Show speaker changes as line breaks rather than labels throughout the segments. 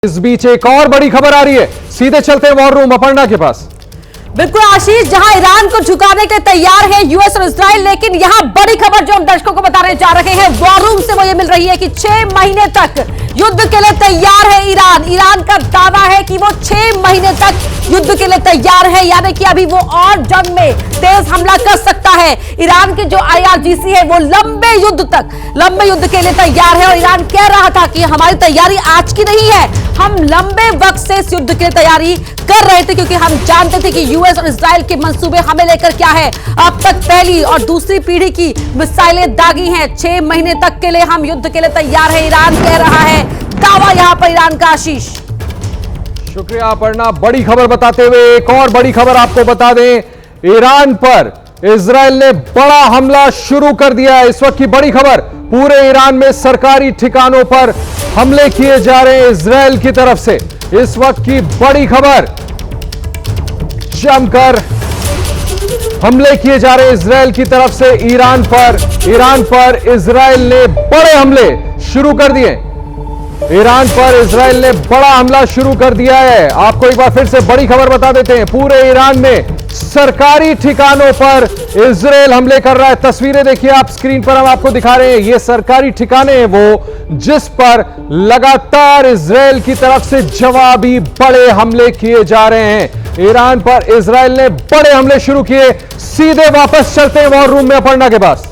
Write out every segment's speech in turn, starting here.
इस बीच एक और बड़ी खबर आ रही है, सीधे चलते हैं वॉर रूम अपर्णा के पास।
बिल्कुल आशीष, जहां ईरान को झुकाने के लिए तैयार है यूएस और इजराइल, लेकिन यहां बड़ी खबर जो हम दर्शकों को बताने जा रहे हैं वॉर रूम से वो ये मिल रही है कि 6 महीने तक युद्ध के लिए तैयार है ईरान। ईरान का दावा है कि वो 6 महीने तक युद्ध के लिए तैयार है, यानी कि अभी वो और जंग में तेज हमला कर सकता है। ईरान की जो IRGC है वो लंबे युद्ध के लिए तैयार है और ईरान कह रहा था कि हमारी तैयारी आज की नहीं है, हम लंबे वक्त से इस युद्ध के लिए तैयारी कर रहे थे क्योंकि हम जानते थे कि यूएस और इजराइल के मंसूबे हमें लेकर क्या है। अब तक पहली और दूसरी पीढ़ी की मिसाइलें दागी हैं। 6 महीने तक के लिए हम युद्ध के लिए तैयार है, ईरान कह रहा है। दावा यहां पर ईरान का। आशीष,
शुक्रिया अपर्णा। बड़ी खबर बताते हुए एक और बड़ी खबर आपको बता दें, ईरान पर इजराइल ने बड़ा हमला शुरू कर दिया है। इस वक्त की बड़ी खबर, पूरे ईरान में सरकारी ठिकानों पर हमले किए जा रहे हैं इजराइल की तरफ से। इस वक्त की बड़ी खबर, जमकर हमले किए जा रहे हैं इजराइल की तरफ से ईरान पर इजराइल ने बड़े हमले शुरू कर दिए। ईरान पर इजराइल ने बड़ा हमला शुरू कर दिया है। आपको एक बार फिर से बड़ी खबर बता देते हैं, पूरे ईरान में सरकारी ठिकानों पर इजराइल हमले कर रहा है। तस्वीरें देखिए आप स्क्रीन पर, हम आपको दिखा रहे हैं। ये सरकारी ठिकाने हैं वो जिस पर लगातार इजराइल की तरफ से जवाबी बड़े हमले किए जा रहे हैं। ईरान पर इजराइल ने बड़े हमले शुरू किए। सीधे वापस चलते हैं वॉर रूम में अपर्णा के पास।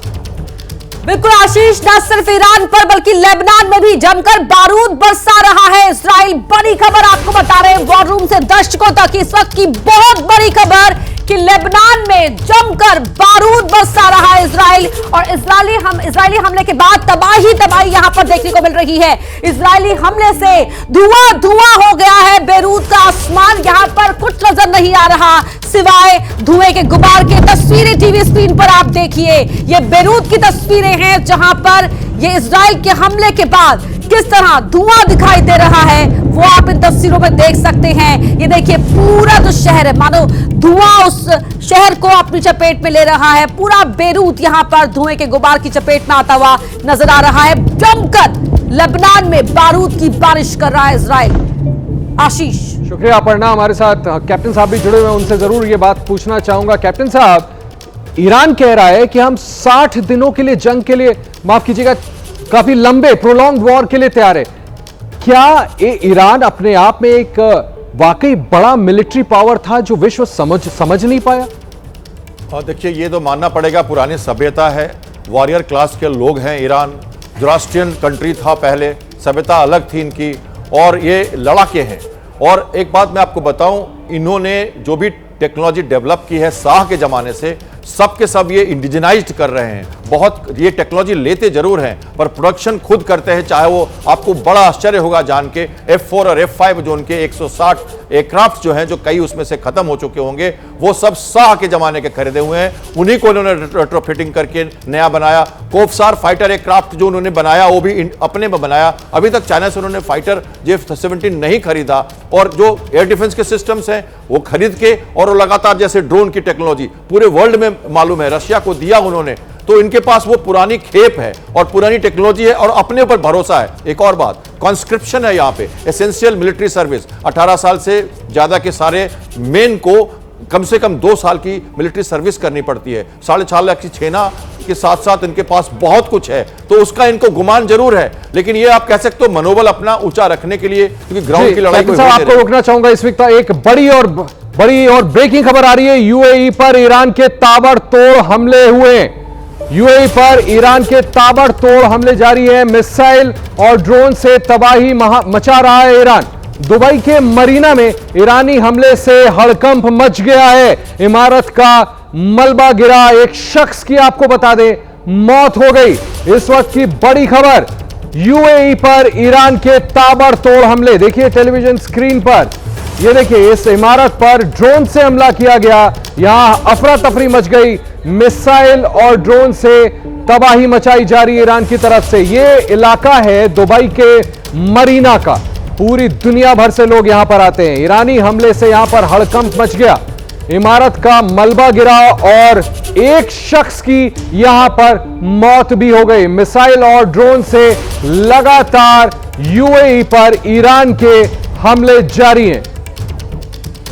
बिल्कुल आशीष, न सिर्फ ईरान पर बल्कि लेबनान में भी जमकर बारूद बरसा रहा है इजराइल। बड़ी खबर आपको बता रहे हैं वॉर रूम से दर्शकों तक, इस वक्त की बहुत बड़ी खबर कि लेबनान में जमकर बारूद बरसा रहा है इजराइल और इजरायली हमले के बाद तबाही यहां पर देखने को मिल रही है। इजरायली हमले से धुआं हो गया है बेरूत का आसमान, यहां पर कुछ नजर नहीं आ रहा सिवाय धुएं के गुबार के। तस्वीरें टीवी स्क्रीन पर आप देखिए, ये बेरूत की तस्वीरें हैं जहां पर ये इजराइल के हमले के बाद किस तरह धुआं दिखाई दे रहा है वो आप इन तस्वीरों में देख सकते हैं। ये देखिए पूरा जो शहर है, मानो धुआं उस शहर को अपनी चपेट में ले रहा है। पूरा बेरूत यहां पर धुएं के गुबार की चपेट में आता हुआ नजर आ रहा है। जमकर लेबनान में बारूद की बारिश कर रहा है इजराइल। आशीष,
शुक्रिया अपर्णा। हमारे साथ कैप्टन साहब भी जुड़े हुए हैं, उनसे जरूर ये बात पूछना चाहूंगा। कैप्टन साहब, ईरान कह रहा है कि हम 60 दिनों के लिए जंग के लिए, माफ कीजिएगा, काफी लंबे प्रोलॉन्ग वॉर के लिए तैयार है। क्या ये ईरान अपने आप में एक वाकई बड़ा मिलिट्री पावर था जो विश्व समझ नहीं पाया?
और देखिए, ये तो मानना पड़ेगा, पुरानी सभ्यता है, वॉरियर क्लास के लोग हैं ईरान। ज़ोरास्ट्रियन कंट्री था पहले, सभ्यता अलग थी इनकी, और ये लड़ाके हैं। और एक बात मैं आपको बताऊं, इन्होंने जो भी टेक्नोलॉजी डेवलप की है शाह के ज़माने से, सब के सब ये इंडिजिनाइज्ड कर रहे हैं। बहुत ये टेक्नोलॉजी लेते जरूर हैं पर प्रोडक्शन खुद करते हैं। चाहे वो, आपको बड़ा आश्चर्य होगा जान के, F4 और F5 जो उनके 160 एयरक्राफ्ट जो हैं, जो कई उसमें से खत्म हो चुके होंगे, वो सब शाह के जमाने के खरीदे हुए हैं। उन्हीं को उन्होंने रेट्रोफिटिंग करके नया बनाया। कोफसार फाइटर एयरक्राफ्ट जो उन्होंने बनाया वो भी अपने में बनाया। अभी तक चाइना से उन्होंने फाइटर F-17 नहीं खरीदा। और जो एयर डिफेंस के सिस्टम्स हैं वो खरीद के, और वो लगातार, जैसे ड्रोन की टेक्नोलॉजी पूरे वर्ल्ड में मालूम है, रशिया को दिया उन्होंने। तो इनके पास वो पुरानी खेप है और पुरानी टेक्नोलॉजी है और अपने ऊपर भरोसा है। एक और बात, कॉन्स्क्रिप्शन है यहाँ पे, एसेंशियल मिलिट्री सर्विस। 18 साल से ज्यादा के सारे मेन को कम से कम 2 साल की मिलिट्री सर्विस करनी पड़ती है। 4.5 लाख की सेना के साथ साथ इनके पास बहुत कुछ है, तो उसका इनको गुमान जरूर है। लेकिन ये आप कह सकते हो मनोबल अपना ऊंचा रखने के लिए, क्योंकि ग्राउंड की लड़ाई को
आपको रोकना चाहूंगा इस वक्त। एक बड़ी और ब्रेकिंग खबर आ रही है, यूएई पर ईरान के ताबड़तोड़ हमले हुए। यूएई पर ईरान के ताबड़तोड़ हमले जारी है। मिसाइल और ड्रोन से तबाही मचा रहा है ईरान। दुबई के मरीना में ईरानी हमले से हड़कंप मच गया है। इमारत का मलबा गिरा, एक शख्स की आपको बता दें मौत हो गई। इस वक्त की बड़ी खबर, यूएई पर ईरान के ताबड़तोड़ हमले। देखिए टेलीविजन स्क्रीन पर, ये देखिए इस इमारत पर ड्रोन से हमला किया गया। यहां अफरा तफरी मच गई। मिसाइल और ड्रोन से तबाही मचाई जा रही है ईरान की तरफ से। यह इलाका है दुबई के मरीना का, पूरी दुनिया भर से लोग यहां पर आते हैं। ईरानी हमले से यहां पर हड़कंप मच गया। इमारत का मलबा गिरा और एक शख्स की यहां पर मौत भी हो गई। मिसाइल और ड्रोन से लगातार यूएई पर ईरान के हमले जारी हैं।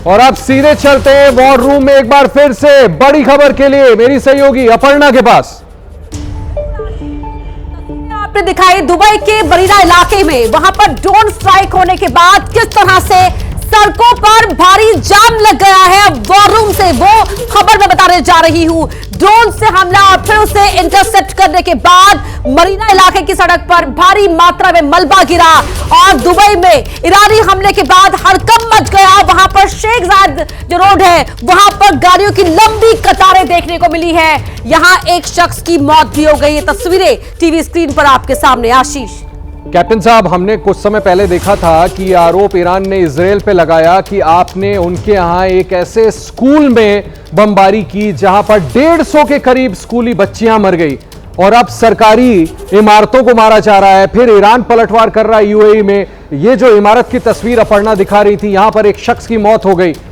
और अब सीधे चलते हैं वॉर रूम में एक बार फिर से बड़ी खबर के लिए मेरी सहयोगी अपर्णा के पास।
आपने दिखाई दुबई के बरीना इलाके में, वहां पर ड्रोन स्ट्राइक होने के बाद किस तरह से सड़कों पर भारी जाम लग गया है। वॉर रूम से वो खबर मैं बताने जा रही हूं। ड्रोन से हमला और फिर उसे इंटरसेप्ट करने के बाद मरीना इलाके की सड़क पर भारी मात्रा में मलबा गिरा और दुबई में ईरानी हमले के बाद हड़कंप मच गया। वहां पर शेख जायद जो रोड है वहां पर गाड़ियों की लंबी कतारें देखने को मिली है। यहां एक शख्स की मौत भी हो गई। ये तस्वीरें टीवी स्क्रीन पर आपके सामने। आशीष,
कैप्टन साहब, हमने कुछ समय पहले देखा था कि आरोप ईरान ने इजराइल पे लगाया कि आपने उनके यहां एक ऐसे स्कूल में बमबारी की जहां पर 150 के करीब स्कूली बच्चियां मर गई और अब सरकारी इमारतों को मारा जा रहा है। फिर ईरान पलटवार कर रहा है यूएई में। ये जो इमारत की तस्वीर अपर्णा दिखा रही थी, यहां पर एक शख्स की मौत हो गई।